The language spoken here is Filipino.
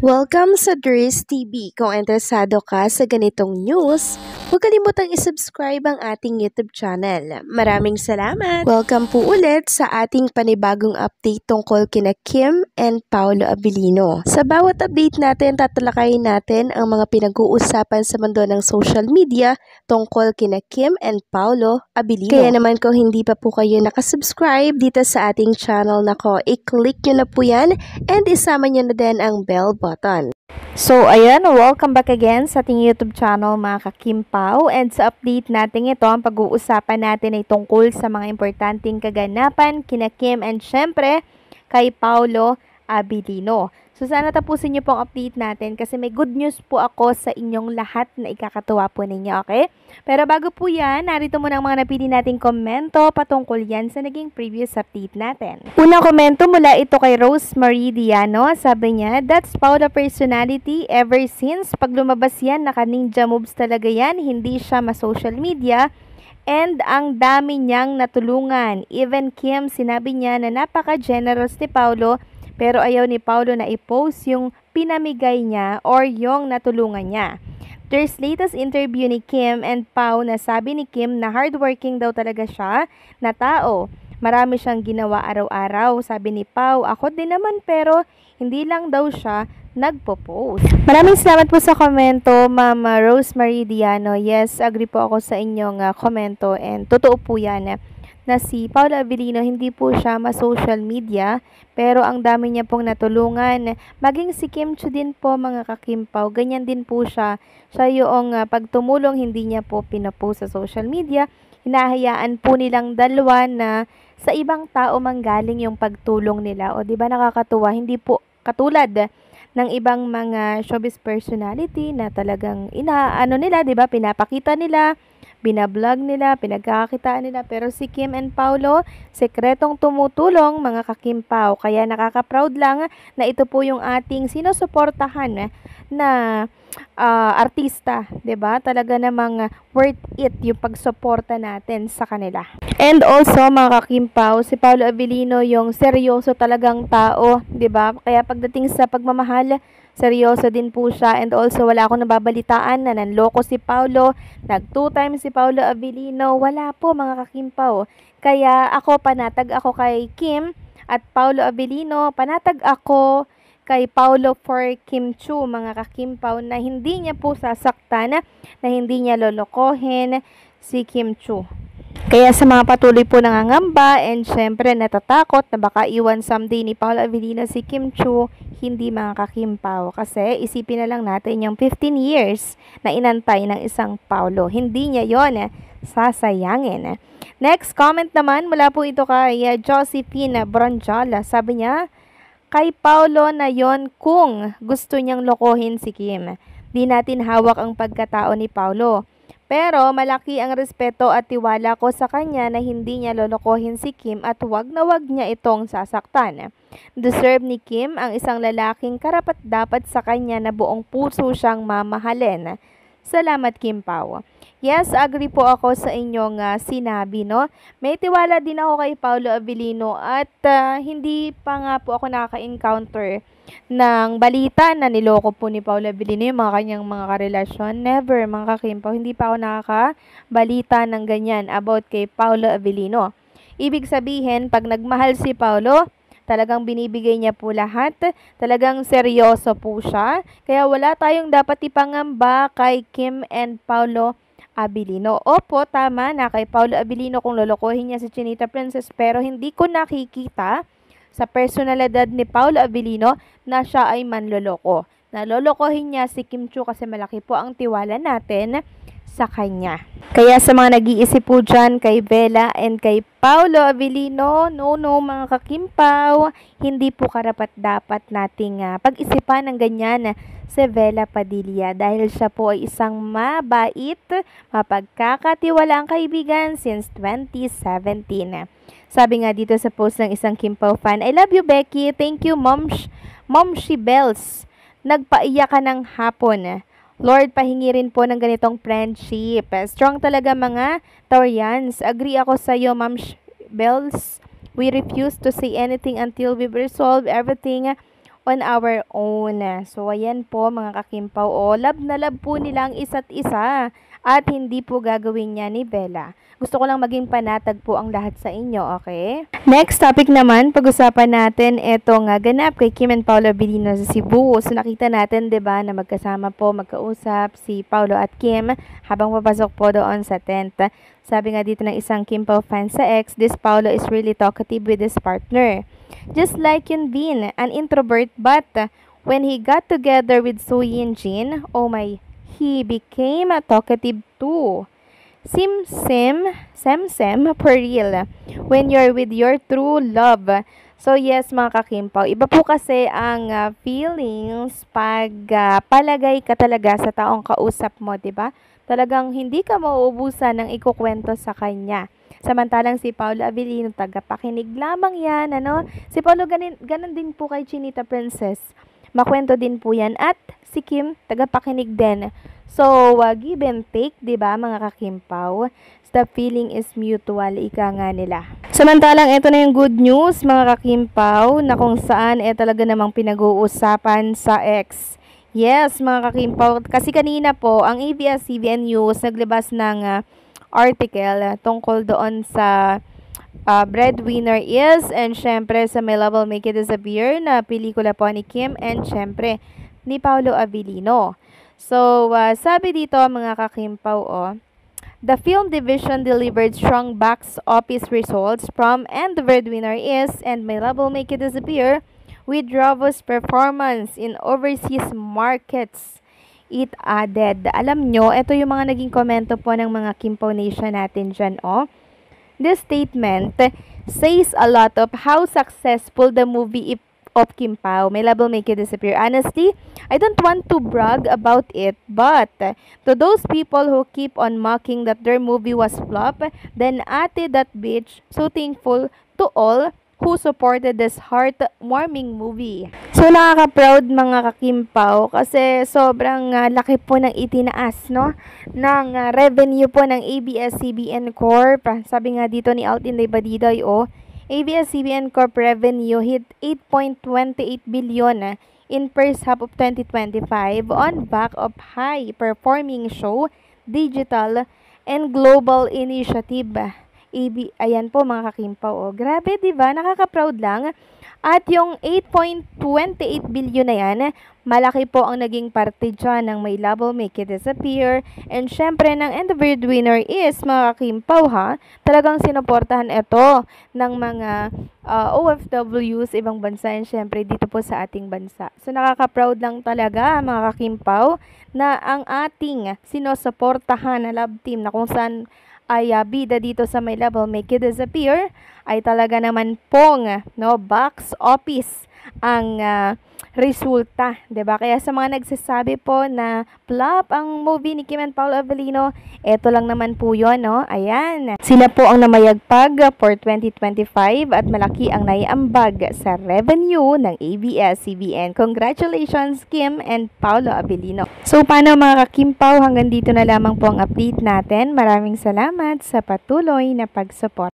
Welcome sa Dris TV. Kung interesado ka sa ganitong news, huwag kalimutang isubscribe ang ating YouTube channel. Maraming salamat! Welcome po ulit sa ating panibagong update tungkol kina Kim and Paolo Abilino. Sa bawat update natin, tatalakayin natin ang mga pinag-uusapan sa mundo ng social media tungkol kina Kim and Paolo Abilino. Kaya naman kung hindi pa po kayo nakasubscribe dito sa ating channel nako, i-click nyo na po yan and isama nyo na din ang bell button. So, ayan, welcome back again sa ating YouTube channel mga kakimpaw. And sa update natin ito, ang pag-uusapan natin ay tungkol sa mga importanteng kaganapan kina Kim and syempre kay Paolo Abilino. So, sana tapusin niyo pong update natin kasi may good news po ako sa inyong lahat na ikakatuwa po ninyo, okay? Pero bago po yan, narito muna ang mga napili nating komento patungkol yan sa naging previous update natin. Unang komento mula ito kay Rosemary Diano. Sabi niya, that's Paolo personality ever since. Pag lumabas yan, naka-ninja moves talaga yan. Hindi siya ma-social media. And ang dami niyang natulungan. Even Kim, sinabi niya na napaka-generous ni Paolo. Pero ayaw ni Paolo na i-post yung pinamigay niya or yung natulungan niya. There's latest interview ni Kim and Pao na sabi ni Kim na hardworking daw talaga siya na tao. Marami siyang ginawa araw-araw. Sabi ni Pao, ako din naman pero hindi lang daw siya nagpo-post. Maraming salamat po sa komento, Mama Rosemary Diano. Yes, agree po ako sa inyong komento and totoo po yan na si Paolo Abilino hindi po siya ma-social media pero ang dami niya pong natulungan. Maging si Kim Chiu din po mga kakimpaw, ganyan din po siya. Siya yung pagtumulong hindi niya po pinapost sa social media. Hinahayaan po nilang dalawa na sa ibang tao manggaling yung pagtulong nila. O di ba nakakatuwa, hindi po katulad ng ibang mga showbiz personality na talagang inaano nila, di ba? Pinapakita nila, binablog nila, pinagkakakitaan nila. Pero si Kim and Paolo, sekretong tumutulong mga kakimpaw. Kaya nakaka-proud lang na ito po yung ating sinusuportahan na artista, 'di ba? Talaga namang worth it yung pagsuporta natin sa kanila. And also mga kakimpaw, si Paolo Abilino yung seryoso talagang tao, 'di ba? Kaya pagdating sa pagmamahal, seryoso din po siya. And also wala akong nababalitaan na nanloko si Paolo, nag 2 times si Paolo Abilino. Wala po mga kakimpaw. Kaya ako panatag ako kay Kim at Paolo Abilino, panatag ako kay Paolo for Kim Chiu, mga kakimpaw, na hindi niya po sasaktan, na hindi niya lolokohin si Kim Chiu. Kaya sa mga patuloy po nangangamba and syempre natatakot na baka iwan someday ni Paolo Abilino si Kim Chiu, hindi mga kakimpaw. Kasi isipin na lang natin yung 15 years na inantay ng isang Paolo. Hindi niya yon sasayangin. Next comment naman mula po ito kay Josephine Bronjola. Sabi niya, kay Paolo na yon kung gusto niyang lokohin si Kim. Di natin hawak ang pagkatao ni Paolo. Pero malaki ang respeto at tiwala ko sa kanya na hindi niya lolokohin si Kim at wag na wag niya itong sasaktan. Deserve ni Kim ang isang lalaking karapat-dapat sa kanya na buong puso siyang mamahalin. Salamat Kim Pao. Yes, agree po ako sa inyong sinabi, no? May tiwala din ako kay Paolo Abilino at hindi pa nga po ako nakaka-encounter ng balita na niloko po ni Paolo Abilino yung mga kanyang mga karelasyon. Never, mga kakimpaw. Hindi pa ako nakaka-balita ng ganyan about kay Paolo Abilino. Ibig sabihin, pag nagmahal si Paolo, talagang binibigay niya po lahat. Talagang seryoso po siya. Kaya wala tayong dapat ipangamba kay Kim and Paolo Abilino. Opo, tama na kay Paolo Abilino kung lolokohin niya si Chinita Princess, pero hindi ko nakikita sa personalidad ni Paolo Abilino na siya ay manloloko. Nalolokohin niya si Kim Chiu kasi malaki po ang tiwala natin sa kanya. Kaya sa mga nag-iisip po dyan kay Bella and kay Paolo Abilino, no mga kakimpaw, hindi po karapat-dapat nating pag-isipan ng ganyan si Bella Padilla dahil siya po ay isang mabait, mapagkakatiwalaang kaibigan since 2017. Sabi nga dito sa post ng isang Kimpaw fan, I love you Becky, thank you Momshi Bells, nagpaiyak ka ng hapon. Lord, pahingi rin po ng ganitong friendship. Strong talaga mga Taurians. Agree ako sa iyo, Momshi Bells. We refuse to say anything until we've resolved everything on our own. So, ayan po mga kakimpaw. O, love na love po nila ang isa't isa. At hindi po gagawin niya ni Bella. Gusto ko lang maging panatag po ang lahat sa inyo, okay? Next topic naman, pag-usapan natin itong ganap kay Kim and Paolo Abilino sa Cebu. So, nakita natin, 'di ba, na magkasama po, magkausap si Paolo at Kim habang papasok po doon sa tent. Sabi nga dito ng isang Kim Pao fan sa X, this Paolo is really talkative with his partner. Just like Yun Bin, an introvert, but when he got together with Suyin Jin, oh my, he became talkative too. Sem for real. When you're with your true love. So yes mga kakimpaw, iba po kasi ang feelings pag palagay ka talaga sa taong kausap mo, 'di ba? Talagang hindi ka mauubusan ng ikukwento sa kanya. Samantalang si Paolo Abilino, tagapakinig lamang yan, ano? Si Paolo, ganun din po kay Chinita Princess. Makwento din po yan. At si Kim, tagapakinig din. So, give and take, di ba mga kakimpaw? The feeling is mutual, ika nga nila. Samantalang, ito na yung good news, mga kakimpaw, na kung saan talaga namang pinag-uusapan sa X. Yes, mga kakimpaw, kasi kanina po, ang ABS-CBN News naglabas ng article tungkol doon sa Breadwinner Is, and syempre sa My Love Will Make It Disappear na pelikula po ni Kim and syempre ni Paolo Abilino. So, sabi dito mga kakimpaw, the film division delivered strong box office results from And the Breadwinner Is and My Love Will Make It Disappear with robust performance in overseas markets. It added. Alam nyo, ito yung mga naging komento po ng mga Kimpaw Nation natin dyan, This statement says a lot of how successful the movie of Kim Pao, My Love Will Make It Disappear. Honestly, I don't want to brag about it, but to those people who keep on mocking that their movie was flop, then ate that bitch, so thankful to all who supported this heartwarming movie. So, nakaka-proud mga kakimpaw kasi sobrang laki po ng itinaas, no? Ng revenue po ng ABS-CBN Corp. Sabi nga dito ni Altinday Badiday, ABS-CBN Corp revenue hit 8.28 billion in first half of 2025 on back of high-performing show, digital, and global initiative. Ayan po mga kakimpaw. Grabe, diba? Nakaka-proud lang. At yung 8.28 billion na yan, malaki po ang naging parte dyan ng My Love Will Make It Disappear. And syempre, And the Breadwinner Is, mga kakimpaw talagang sinuportahan ito ng mga OFWs, ibang bansa, and syempre dito po sa ating bansa. So nakaka-proud lang talaga mga kakimpaw na ang ating sinusuportahan na love team na kung saan ay bida dito sa My Love Will Make It Disappear ay talaga naman pong box office ang resulta, 'di ba? Kaya sa mga nagsasabi po na flop ang movie ni Kim and Paolo Abilino, eto lang naman po 'yon, Ayan. Sila po ang namayagpag for 2025 at malaki ang naiambag sa revenue ng ABS-CBN. Congratulations Kim and Paolo Abilino. So paano mga kakimpaw, hanggang dito na lamang po ang update natin. Maraming salamat sa patuloy na pag-support.